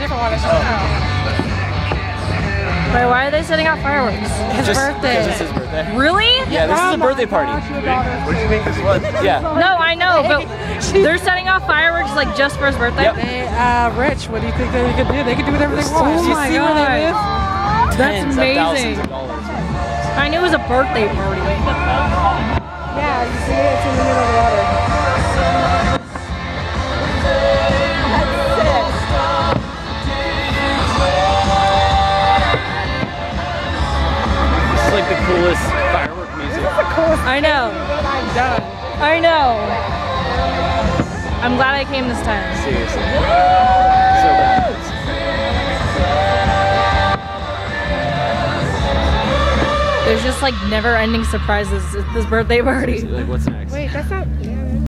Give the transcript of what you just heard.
different one. It's just Wait, why are they setting off fireworks? his birthday. Because it's his birthday. Really? Yeah, this is a birthday party. What do you think this was? Yeah. No, I know, but they're setting off fireworks like just for his birthday? Yep. They, Rich, what do you think they could do? They can do whatever they want. Oh Do you my see where they live? God. That's Tens of amazing. thousands of dollars. I knew it was a birthday party. Yeah, you see it? It's in the middle of the water. This is like the coolest firework music. I know. I've done. I know. I'm glad I came this time. Seriously. So bad. There's just like never-ending surprises at this birthday party. Like, what's next? Wait, that's not. Yeah.